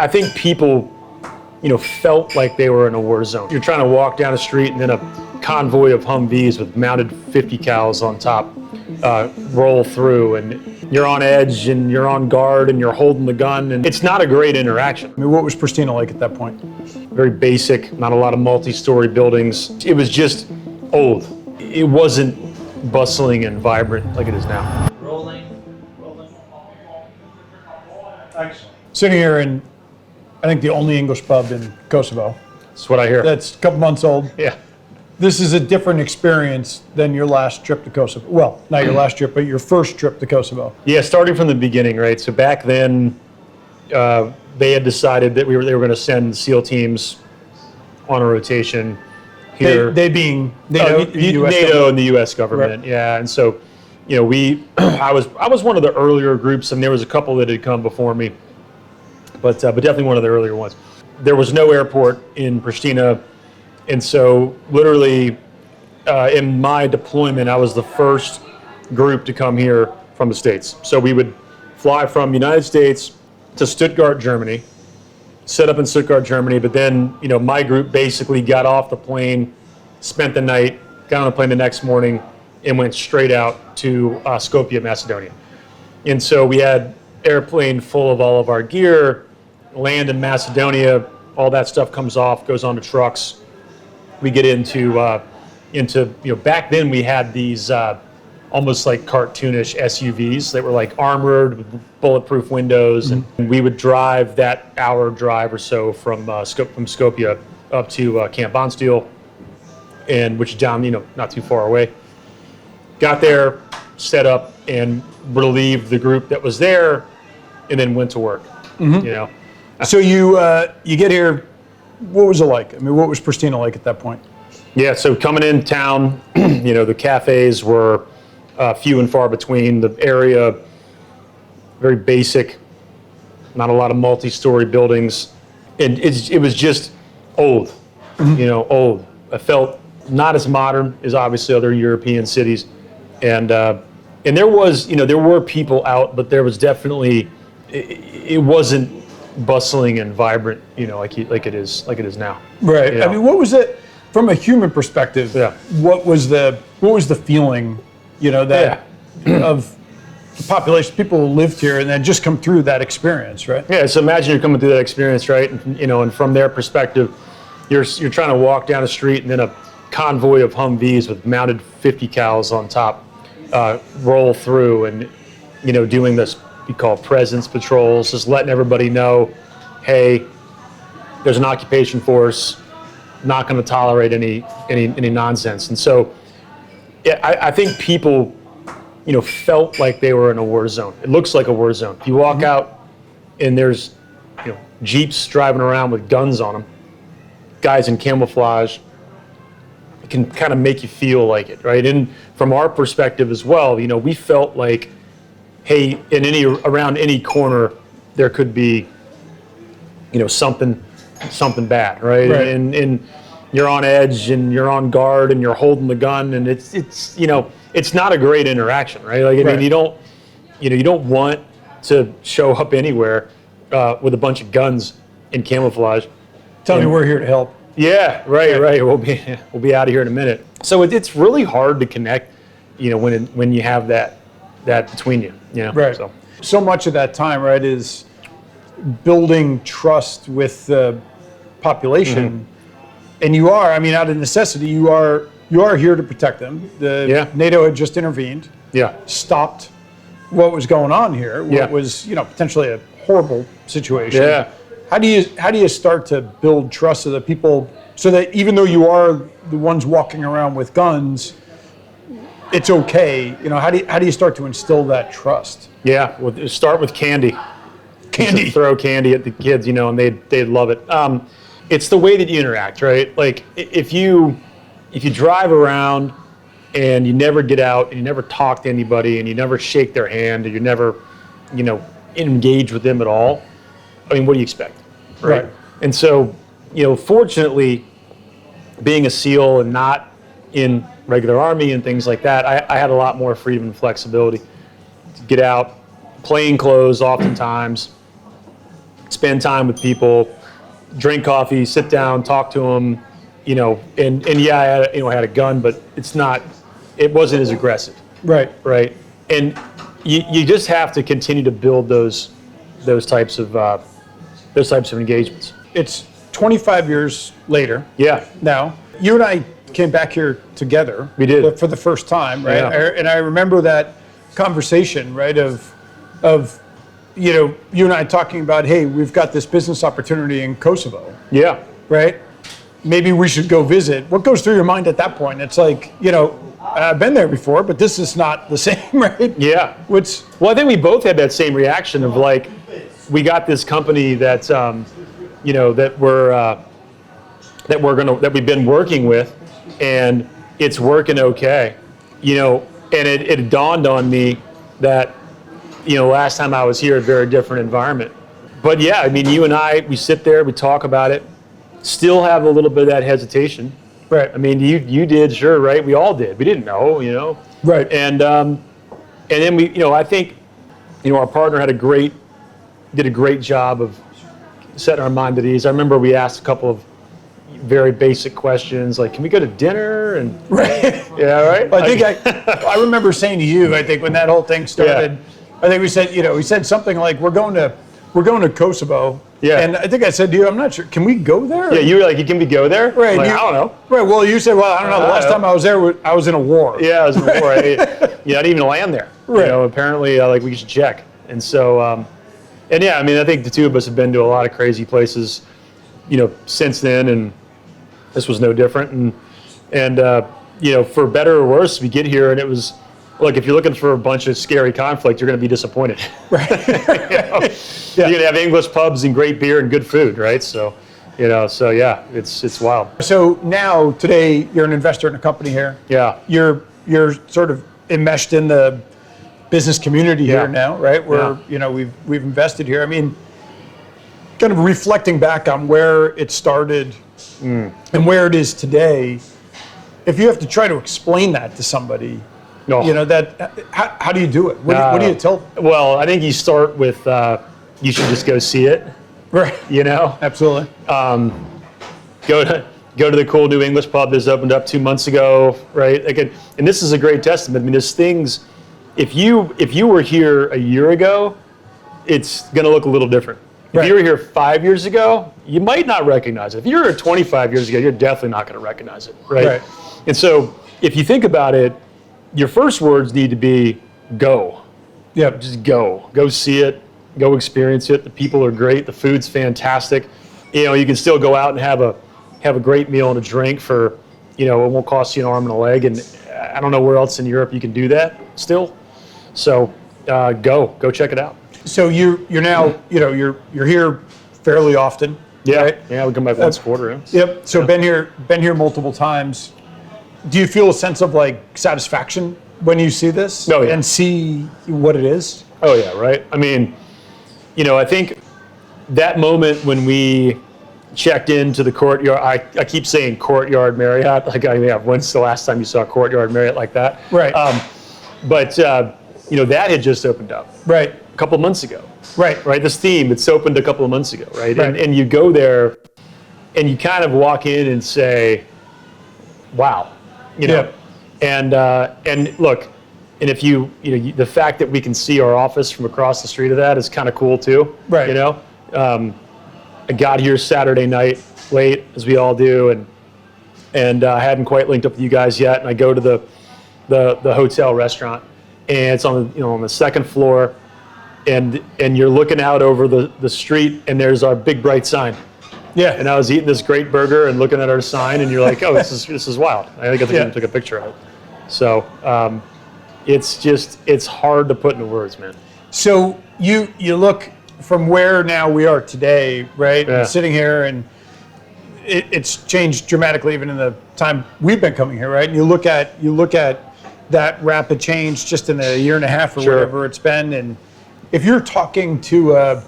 I think people, felt like they were in a war zone. You're trying to walk down the street and then a convoy of Humvees with mounted 50 cals on top roll through, and you're on edge and you're on guard and you're holding the gun, and it's not a great interaction. I mean, what was Prishtina like at that point? Very basic, not a lot of multi-story buildings. It was just old. It wasn't bustling and vibrant like it is now. Rolling. Excellent. Sitting here in, I think, the only English pub in Kosovo. That's what I hear. That's a couple months old. Yeah. This is a different experience than your last trip to Kosovo. Well, not your last trip, but your first trip to Kosovo. Yeah, starting from the beginning, right? So back then, they had decided that they were going to send SEAL teams on a rotation here. They being NATO, NATO and the U.S. government, right. Yeah. And so, I was one of the earlier groups, and there was a couple that had come before me, but definitely one of the earlier ones. There was no airport in Prishtina, and so literally in my deployment, I was the first group to come here from the States. So we would fly from the United States to Stuttgart, Germany, set up in Stuttgart, Germany, but then, my group basically got off the plane, spent the night, got on the plane the next morning, and went straight out to Skopje, Macedonia. And so we had airplane full of all of our gear, land in Macedonia, all that stuff comes off, goes onto trucks. We get into back then we had these almost like cartoonish SUVs that were like armored with bulletproof windows, and we would drive that hour drive or so from Skopje up to Camp Bonsteel, and which is down not too far away. Got there, set up, and relieved the group that was there, and then went to work. So you get here. What was it like? I mean, what was Prishtina like at that point? Yeah, so coming in town, the cafes were few and far between. The area, very basic, not a lot of multi-story buildings. And it was just old, old. I felt not as modern as obviously other European cities. And there was, there were people out, but there was definitely, it wasn't bustling and vibrant, like it is now. Right. I mean, what was it from a human perspective? Yeah. What was the feeling, that of the population, people who lived here and then just come through that experience, right? Yeah. So imagine you're coming through that experience, right? And, and from their perspective, you're trying to walk down the street, and then a convoy of Humvees with mounted 50 cals on top roll through, and doing this we call presence patrols, just letting everybody know, hey, there's an occupation force, not going to tolerate any nonsense. And so, yeah, I think people, felt like they were in a war zone. It looks like a war zone. If you walk out and there's, Jeeps driving around with guns on them, guys in camouflage, it can kind of make you feel like it, right? And from our perspective as well, we felt like, hey, around any corner, there could be, something bad, right? And you're on edge and you're on guard and you're holding the gun, and it's not a great interaction, right? Like, I mean, you don't want to show up anywhere with a bunch of guns in camouflage. Tell me we're here to help. Yeah, right. We'll be out of here in a minute. So it's really hard to connect, when you have that between you. Right. So much of that time, right, is building trust with the population, and you are. I mean, out of necessity, you are here to protect them. NATO had just intervened. Yeah. Stopped what was going on here. What was potentially a horrible situation. Yeah. How do you start to build trust of the people so that even though you are the ones walking around with guns, it's okay? How do you start to instill that trust? Yeah, well, start with candy. Candy. Throw candy at the kids, and they'd love it. It's the way that you interact, right? Like if you drive around and you never get out and you never talk to anybody and you never shake their hand, or you never, engage with them at all, I mean, what do you expect, right? And so, fortunately, being a SEAL and not in regular Army and things like that, I had a lot more freedom and flexibility to get out, plain clothes oftentimes, spend time with people, drink coffee, sit down, talk to them, and yeah, I had a gun, but it wasn't as aggressive. Right. Right. And you just have to continue to build those types of engagements. It's 25 years later. Yeah. Now, you and I came back here together. We did. For the first time, right? Yeah. And I remember that conversation, right, of you and I talking about, hey, we've got this business opportunity in Kosovo. Yeah. Right? Maybe we should go visit. What goes through your mind at that point? It's like, I've been there before, but this is not the same, right? Yeah. Well, I think we both had that same reaction of like, we got this company that, that we've been working with, and it's working okay, and it dawned on me that, last time I was here, a very different environment. But yeah, I mean, you and I, we sit there, we talk about it, still have a little bit of that hesitation. Right. I mean, you did, sure, right? We all did. We didn't know, Right. And then we, I think, our partner did a great job of setting our mind at ease. I remember we asked a couple of very basic questions, like, can we go to dinner? And Right. yeah, right. I think I remember saying to you, I think when that whole thing started, I think we said something like, we're going to Kosovo. Yeah. And I think I said to you, I'm not sure, can we go there? Yeah, you were like, can we go there? Right. I'm like, I don't know. Right. Well, you said, well, I don't know. The last time I was there, I was in a war. Yeah, I was before. I didn't even land there. Right. Apparently, we should check. And so, and yeah, I mean, I think the two of us have been to a lot of crazy places, since then, and this was no different. And for better or worse, we get here, and it was, look, if you're looking for a bunch of scary conflict, you're going to be disappointed. Right. You're going to have English pubs and great beer and good food, right? So, so yeah, it's wild. So now, today, you're an investor in a company here. Yeah. You're sort of enmeshed in the business community here now, right? Where, we've invested here. I mean, kind of reflecting back on where it started and where it is today, if you have to try to explain that to somebody, No. how do you do it? What do you tell them? Well, I think you start with, you should just go see it. Right. Absolutely. Go to the cool new English pub that's opened up 2 months ago, right? Again, and this is a great testament. I mean, there's things, if you were here a year ago, it's going to look a little different. If you were here 5 years ago, you might not recognize it. If you were here 25 years ago, you're definitely not going to recognize it, right? And so if you think about it, your first words need to be go. Yeah. Just go. Go see it. Go experience it. The people are great. The food's fantastic. You can still go out and have a great meal and a drink for, it won't cost you an arm and a leg. And I don't know where else in Europe you can do that still. So go check it out. So you're now, you're here fairly often. Yeah. Right? Yeah. We come back once a quarter. Yeah. Yep. So been here multiple times. Do you feel a sense of satisfaction when you see this and see what it is? Oh yeah. Right. I mean, I think that moment when we checked into the Courtyard, I keep saying Courtyard Marriott, when's the last time you saw Courtyard Marriott like that? Right. But that had just opened up. Right. A couple of months ago. Right. Right. This theme, it's opened a couple of months ago. Right. And you go there and you kind of walk in and say, wow, and look, and if the fact that we can see our office from across the street of that is kind of cool too. Right. I got here Saturday night late, as we all do, and I hadn't quite linked up with you guys yet. And I go to the hotel restaurant, and it's on the second floor, and you're looking out over the street, and there's our big bright sign. Yeah. And I was eating this great burger and looking at our sign, and you're like, oh, this is wild. I think I took a picture of it. So it's hard to put into words, man. So you look from where now we are today, right? Yeah. Sitting here, and it's changed dramatically even in the time we've been coming here, right? And you look at that rapid change just in a year and a half or whatever it's been, and if you're talking to a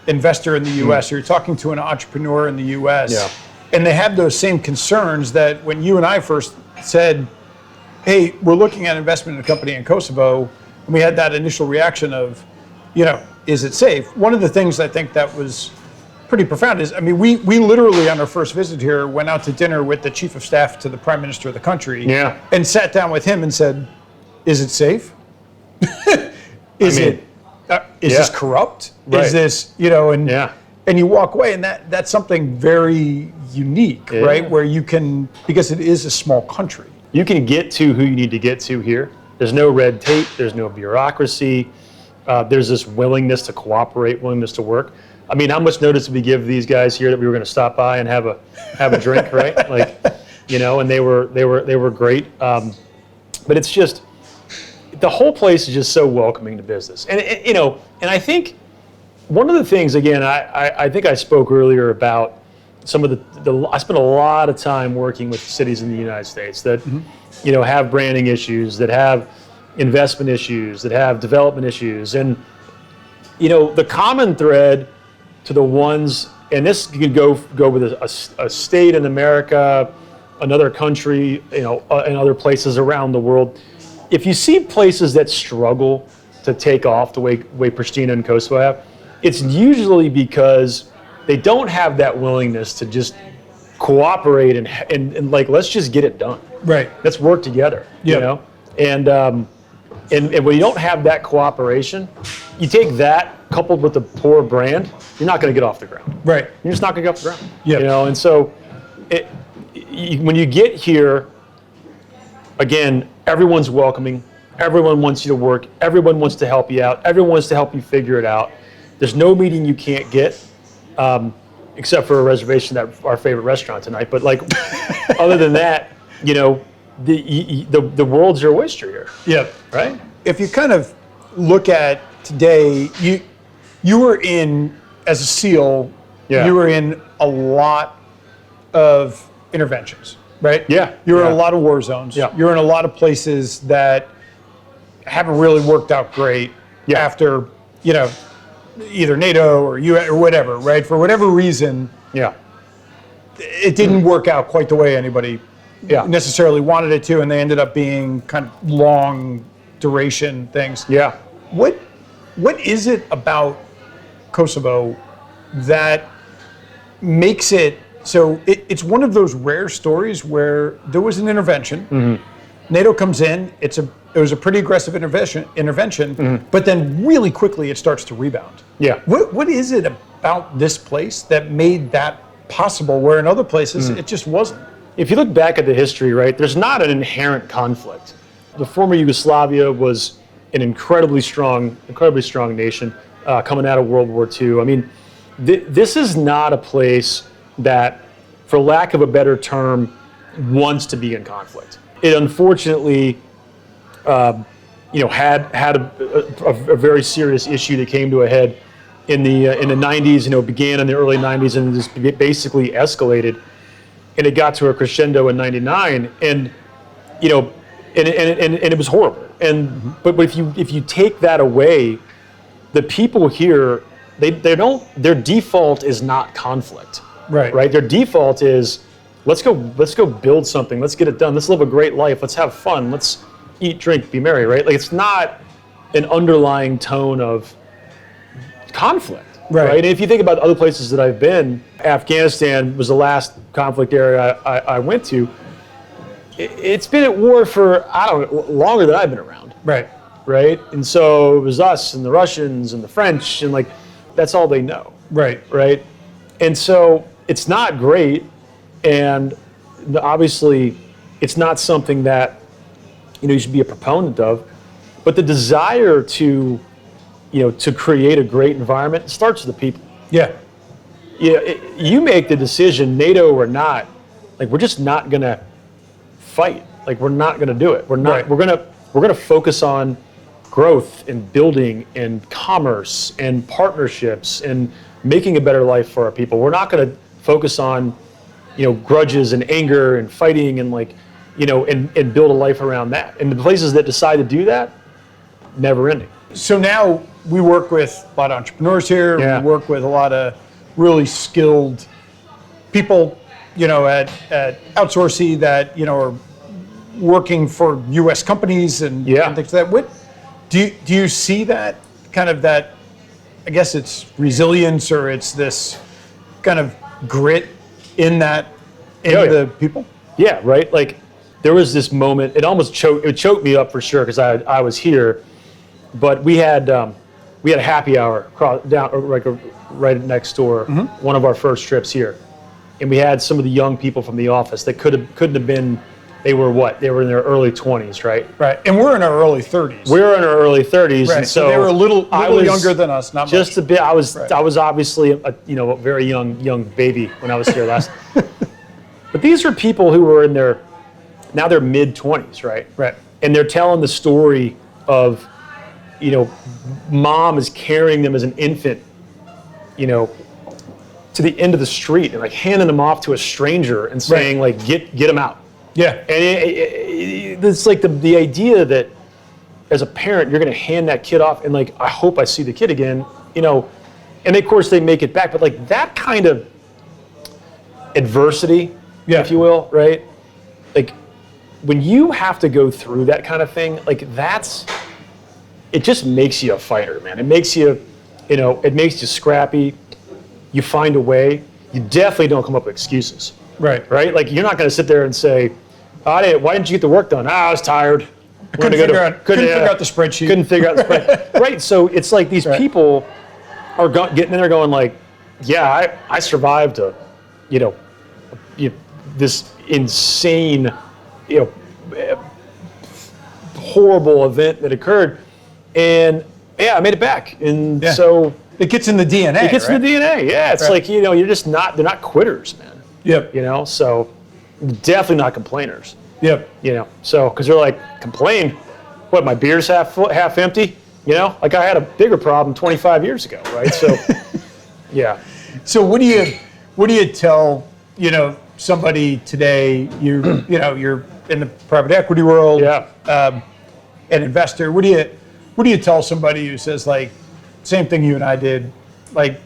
investor in the U.S. or you're talking to an entrepreneur in the U.S. and they have those same concerns that when you and I first said, hey, we're looking at investment in a company in Kosovo, and we had that initial reaction of, is it safe? One of the things I think that was pretty profound is, I mean, we literally on our first visit here went out to dinner with the chief of staff to the prime minister of the country, and sat down with him and said, "Is it safe? Is this corrupt? Right. Is this, and you walk away, and that's something very unique, right? Where you can, because it is a small country, you can get to who you need to get to here. There's no red tape. There's no bureaucracy. There's this willingness to cooperate, willingness to work. I mean, how much notice did we give these guys here that we were going to stop by and have a drink, right? Like, and they were great. But it's just, the whole place is just so welcoming to business. And and I think one of the things, again, I think I spoke earlier about some of I spent a lot of time working with cities in the United States that, have branding issues, that have investment issues, that have development issues. And, the common thread to the ones, and this could go with a state in America, another country, and other places around the world. If you see places that struggle to take off the way Prishtina and Kosovo have, it's usually because they don't have that willingness to just cooperate and like, let's just get it done. Right. Let's work together. And when you don't have that cooperation, you take that coupled with the poor brand, you're not going to get off the ground. Right. You're just not going to get off the ground. Yeah. And so when you get here, again, everyone's welcoming. Everyone wants you to work. Everyone wants to help you out. Everyone wants to help you figure it out. There's no meeting you can't get, except for a reservation at our favorite restaurant tonight. But like, other than that, the world's your oyster here. Yeah. Right. If you kind of look at today, you were in, as a SEAL, you were in a lot of interventions, right? Yeah. You were in a lot of war zones. Yeah. You're in a lot of places that haven't really worked out great after, either NATO or US or whatever, right? For whatever reason, it didn't work out quite the way anybody necessarily wanted it to, and they ended up being kind of long duration things. Yeah. What is it about Kosovo that makes it so it's one of those rare stories where there was an intervention, NATO comes in, it was a pretty aggressive intervention, but then really quickly it starts to rebound. Yeah. What is it about this place that made that possible, where in other places it just wasn't? If you look back at the history, right, there's not an inherent conflict. The former Yugoslavia was an incredibly strong nation coming out of World War II. I mean, this is not a place that, for lack of a better term, wants to be in conflict. It unfortunately, had a very serious issue that came to a head in the 90s. Began in the early 90s and just basically escalated, and it got to a crescendo in '99, and it was horrible. And but if you take that away, the people here, their default is not conflict. Right. Their default is, let's go build something. Let's get it done. Let's live a great life. Let's have fun. Let's eat, drink, be merry. Right. Like, it's not an underlying tone of conflict. Right. And if you think about other places that I've been, Afghanistan was the last conflict area I went to. It's been at war for, longer than I've been around. Right. And so it was us and the Russians and the French, and like, that's all they know. Right. And so it's not great, and obviously it's not something that you should be a proponent of. But the desire to create a great environment starts with the people. You make the decision, NATO or not. Like, we're just not gonna fight. Like, we're not gonna do it. We're not. We're gonna focus on growth and building and commerce and partnerships and making a better life for our people. We're not gonna focus on grudges and anger and fighting and and build a life around that. And the places that decide to do that, never ending. So now we work with a lot of entrepreneurs here. We work with a lot of really skilled people, at Outsorcy that are working for U.S. companies and things like that. What do you see that kind of that? I guess it's resilience, or it's this kind of grit in that, in Oh, yeah. the people? Yeah, right. Like there was this moment. It almost choked me up for sure because I was here, but we had a happy hour right next door. One of our first trips here, and we had some of the young people from the office that couldn't have been. They were what? They were in their early 20s, right? Right. And we're in our early 30s. We're in our early 30s, right. and so they were a little I was younger than us, not just much. a bit. I was obviously a very young baby when I was here last. But these are people who were in their mid 20s, right? Right. And they're telling the story of, mom is carrying them as an infant, to the end of the street and like handing them off to a stranger and saying like, get them out. Yeah. And it's like the idea that as a parent, you're going to hand that kid off and like, I hope I see the kid again, and of course they make it back, but like that kind of adversity, if you will, right? Like when you have to go through that kind of thing, like it just makes you a fighter, man. It makes you, it makes you scrappy. You find a way. You definitely don't come up with excuses. Right. Right? Like you're not going to sit there and say, why didn't you get the work done? I was tired. Couldn't figure out the spreadsheet. Couldn't figure out the spreadsheet. Right. So it's like these people are getting in there going like, yeah, I survived this insane, horrible event that occurred. And yeah, I made it back. And so it gets in the DNA. It gets in the DNA. Yeah. It's like, they're not quitters, man. Yep. So definitely not complainers. Yep. So because they're like, complain? What, my beer's half empty? Like I had a bigger problem 25 years ago, right? So, yeah. So what do you tell, somebody today, you're in the private equity world, an investor, what do you tell somebody who says like, same thing you and I did, like,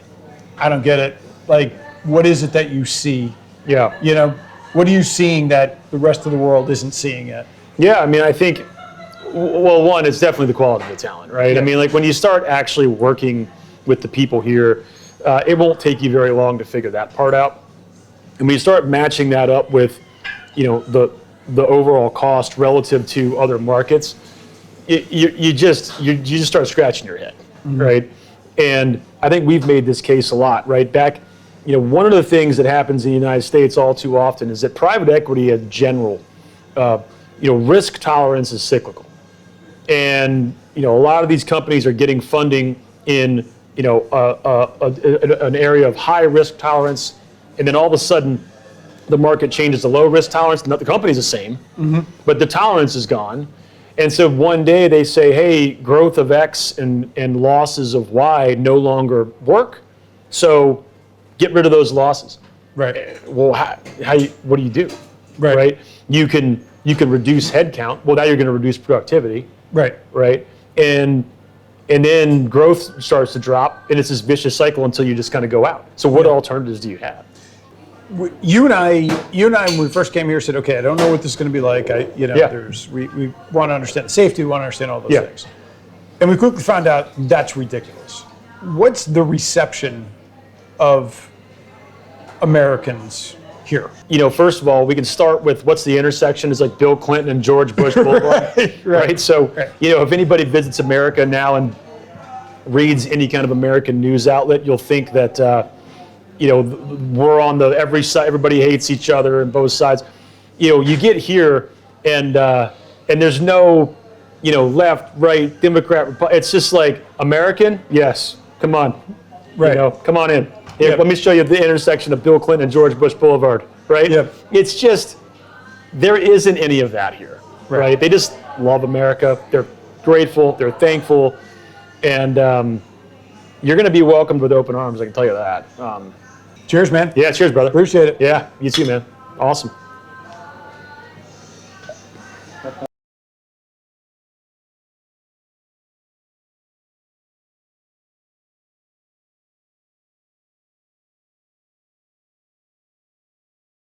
I don't get it. Like, what is it that you see? Yeah. What are you seeing that the rest of the world isn't seeing yet? Yeah, I mean, I think, well, one, it's definitely the quality of the talent, right? Yeah. I mean, like when you start actually working with the people here, it won't take you very long to figure that part out. And when you start matching that up with, the overall cost relative to other markets, you just start scratching your head, right? And I think we've made this case a lot, right? Back, one of the things that happens in the United States all too often is that private equity in general, risk tolerance is cyclical. And, a lot of these companies are getting funding in, an area of high risk tolerance. And then all of a sudden the market changes to low risk tolerance. Not the company's the same, but the tolerance is gone. And so one day they say, hey, growth of X and losses of Y no longer work. So get rid of those losses. Right. Well, what do you do? Right. You can reduce headcount. Well, now you're going to reduce productivity. Right. Right. And then growth starts to drop, and it's this vicious cycle until you just kind of go out. So what alternatives do you have? You and I, when we first came here, said, okay, I don't know what this is going to be like. We want to understand the safety, we want to understand all those things. And we quickly found out that's ridiculous. What's the reception of Americans here? First of all, we can start with what's the intersection is like Bill Clinton and George Bush Boulevard, right? So, if anybody visits America now and reads any kind of American news outlet, you'll think that, we're on every side, everybody hates each other and both sides. You get here and there's no, left, right, Democrat, Republican. It's just like American, yes, come on, come on in. Here, let me show you the intersection of Bill Clinton and George Bush Boulevard, right? Yep. It's just, there isn't any of that here, right? They just love America. They're grateful, they're thankful, and you're going to be welcomed with open arms, I can tell you that. Cheers, man. Yeah, cheers, brother. Appreciate it. Yeah, you too, man. Awesome.